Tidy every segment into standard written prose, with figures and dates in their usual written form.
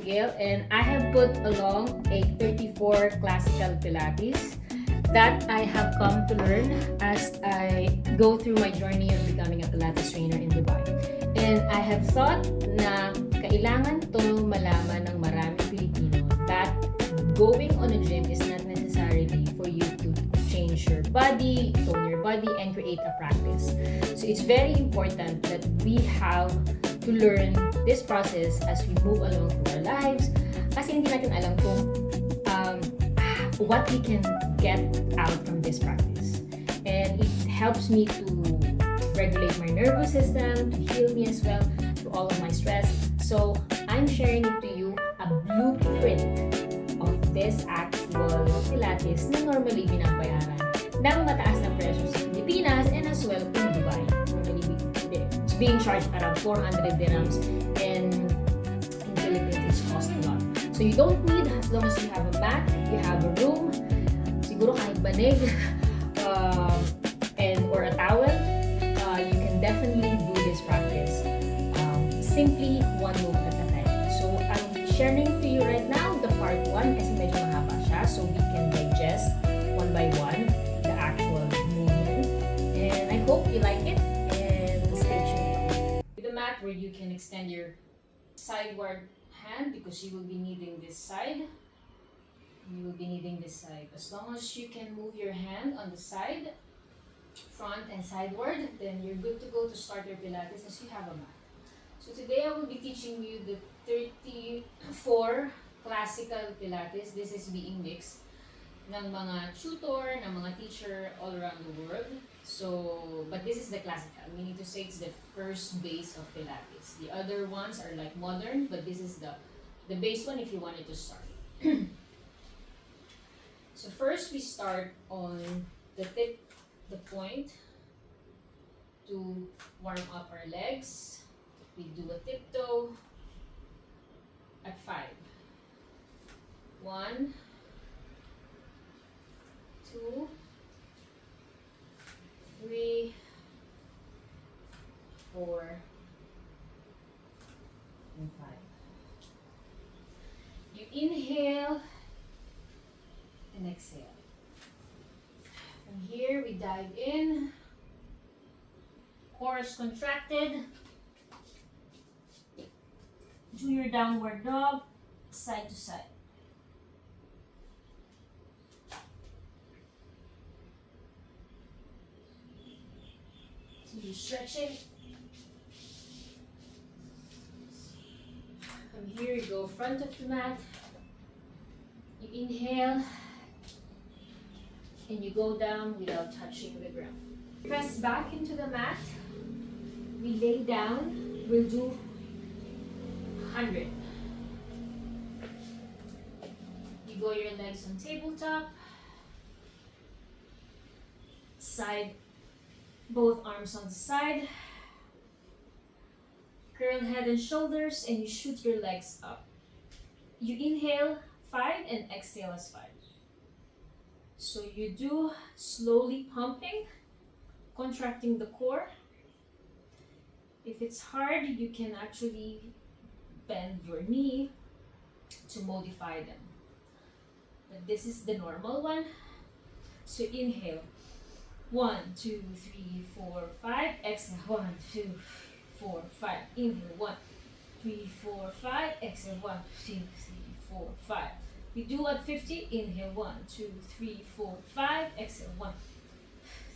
Abigail, and I have put along a 34 Classical Pilates that I have come to learn as I go through my journey of becoming a Pilates trainer in Dubai. And I have thought na kailangan to malaman ng maraming Filipino that going on a gym is not necessarily for you to change your body, tone your body, and create a practice. So it's very important that we have to learn this process as we move along through our lives, kasi hindi natin alam kung what we can get out from this practice. And it helps me to regulate my nervous system, to heal me as well, to all of my stress. So I'm sharing it to you, a blueprint of this actual Pilates na normally binabayaran ng mataas na presyo sa Pilipinas and as well in Dubai. Normally, it's being charged around 400 dirhams, and in Philippines, it's cost a lot. So you don't need, as long as you have a mat, you have a room, siguro kahit banig, or a towel, you can definitely do this practice simply one move at a time. So I'm sharing to you right now the part 1 kasi medyo mahaba siya, so we can digest one by one the actual movement. And I hope you like it, and stay tuned. With the mat where you can extend your sideward hand, because you will be needing this side. You will be needing this side. As long as you can move your hand on the side, front and sideward, then you're good to go to start your Pilates as you have a mat. So today I will be teaching you the 34 Classical Pilates. This is being mixed ng mga tutor, ng mga teacher all around the world. So, but this is the classical. We need to say it's the first base of Pilates. The other ones are like modern, but this is the base one if you wanted to start. So first we start on the tip, the point, to warm up our legs. We do a tiptoe at 5. 1, 2, 3, 4, and 5. You inhale and exhale. From here, we dive in. Core is contracted. Do your downward dog, side to side. So you're stretching. From here, you go front of the mat. You inhale, and you go down without touching the ground. Press back into the mat. We lay down. We'll do 100. You go your legs on tabletop. Side, both arms on the side. Curl head and shoulders, and you shoot your legs up. You inhale 5 and exhale as 5. So you do slowly pumping, contracting the core. If it's hard, you can actually bend your knee to modify them. But this is the normal one. So inhale. 1, 2, 3, 4, 5. Exhale. 1, 2, 4, 5. Inhale. 1, 3, 4, 5. Exhale. 1, 2, 3, 4, 5. We do at 50. Inhale. 1, 2, 3, 4, 5. Exhale. 1,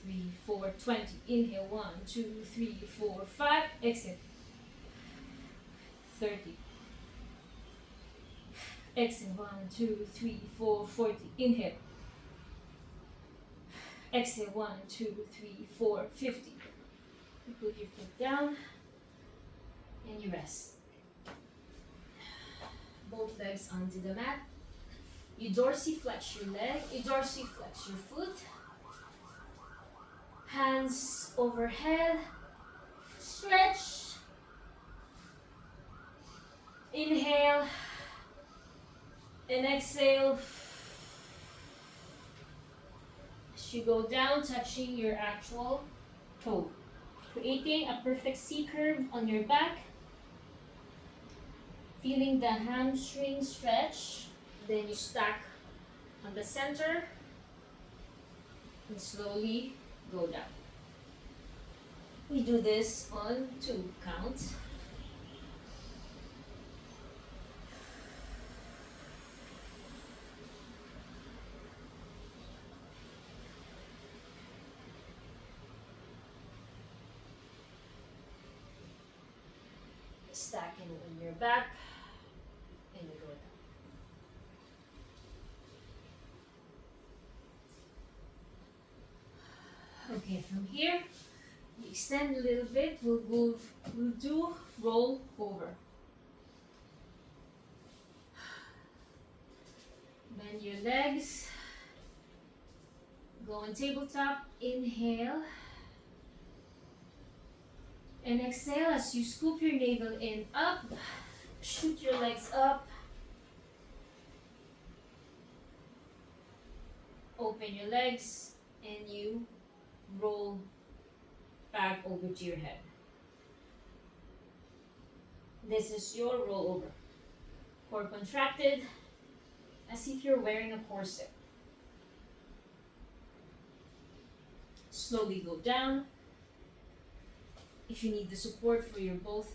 3, 4, 20. Inhale. 1, 2, 3, 4, 5. Exhale. 30. Exhale. 1, 2, 3, 4, 40. Inhale. Exhale. 1, 2, 3, 4, 50. You put your foot down and you rest. Both legs onto the mat. You dorsiflex your leg. You dorsiflex your foot. Hands overhead. Stretch. Inhale and exhale. As you go down, touching your actual toe, creating a perfect C curve on your back. feeling the hamstring stretch. Then you stack on the center and slowly go down. We do this on 2 counts. Stacking on your back and you go down. Okay, from here, we extend a little bit. We'll do roll over. Bend your legs. Go on tabletop. Inhale. And exhale as you scoop your navel in, up. Shoot your legs up. Open your legs and you roll back over to your head. This is your rollover. Core contracted, as if you're wearing a corset. Slowly go down. If you need the support for your both,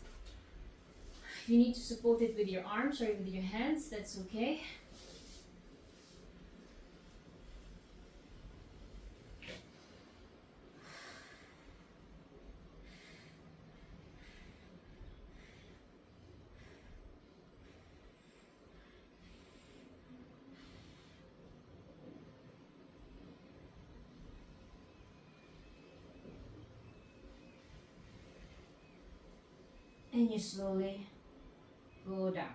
if you need to support it with your arms or with your hands, that's okay. And you slowly go down.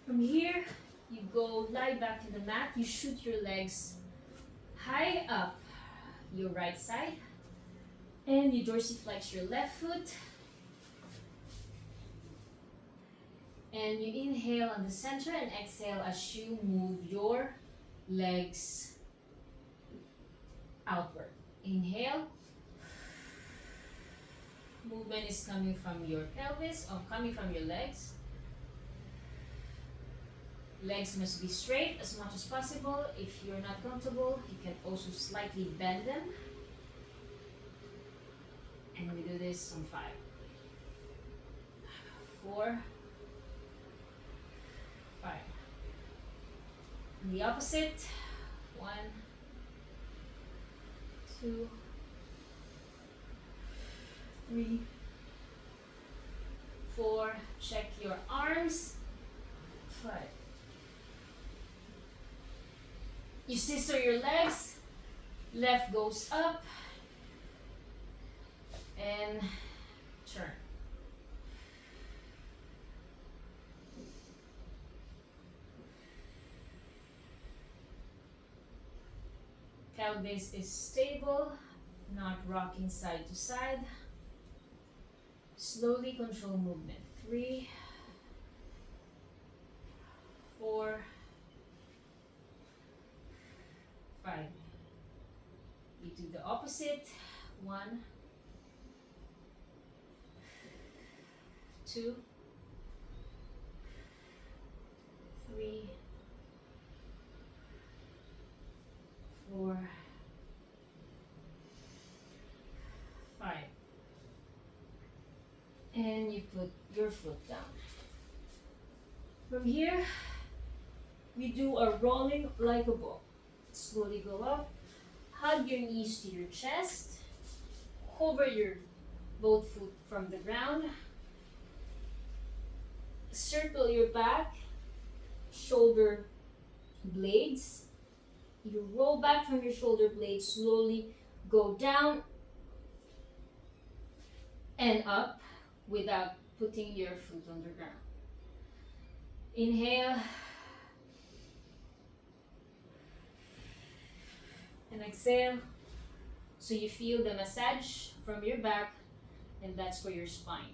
From here, you go lie back to the mat. You shoot your legs high up your right side. And you dorsiflex your left foot. And you inhale on the center and exhale as you move your legs outward. Inhale. Movement is coming from your pelvis or coming from your legs. Legs must be straight as much as possible. If you're not comfortable, you can also slightly bend them. And we do this on 5, 4, 5. And the opposite. 1, 2, 3, 4. Check your arms. 5. You scissor your legs. Left goes up. And turn. Pelvis is stable, not rocking side to side. Slowly control movement. 3, 4, 5. We do the opposite. 1, 2, 3, 4, 5. And you put your foot down. From here, we do a rolling like a ball. Slowly go up. Hug your knees to your chest. Hover your both foot from the ground. Circle your back, shoulder blades. You roll back from your shoulder blades, slowly go down and up without putting your foot on the ground. Inhale and exhale. So you feel the massage from your back, and that's for your spine.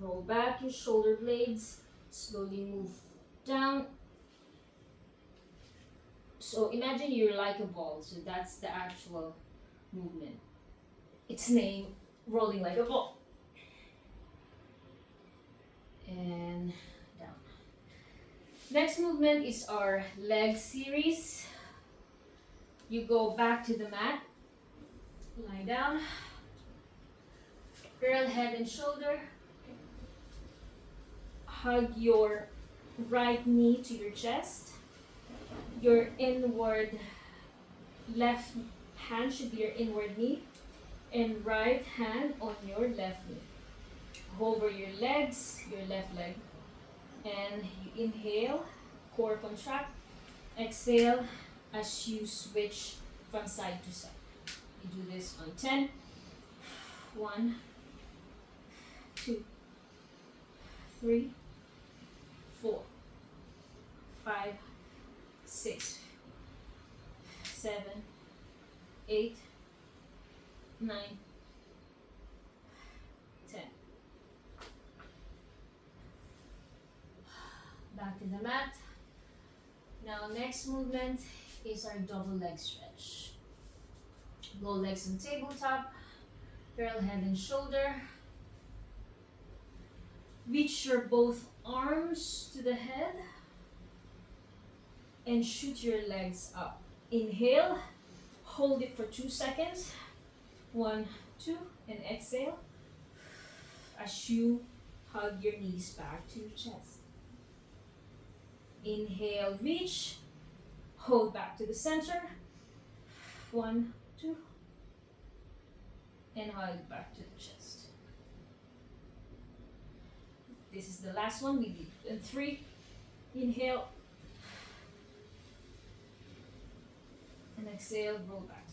Roll back your shoulder blades, slowly move down So imagine you're like a ball. So that's the actual movement. Its name, rolling like a ball. And down. Next movement is our leg series. You go back to the mat, lie down, curl head and shoulder, hug your right knee to your chest, your inward left hand should be your inward knee, and right hand on your left knee. Hover your legs, your left leg, and you inhale, core contract, exhale as you switch from side to side. You do this on 10. 1, 2, 3, 4, 5, 6, 7, 8, 9, 10. Back to the mat. Now next movement is our double leg stretch. Go legs on tabletop, curl head and shoulder. Reach your both arms to the head and shoot your legs up. Inhale, hold it for 2 seconds. 1, 2, and exhale as you hug your knees back to your chest. Inhale, reach, hold back to the center. 1, 2, and hug back to the chest. This is the last one. We did in 3. Inhale, and exhale, roll back.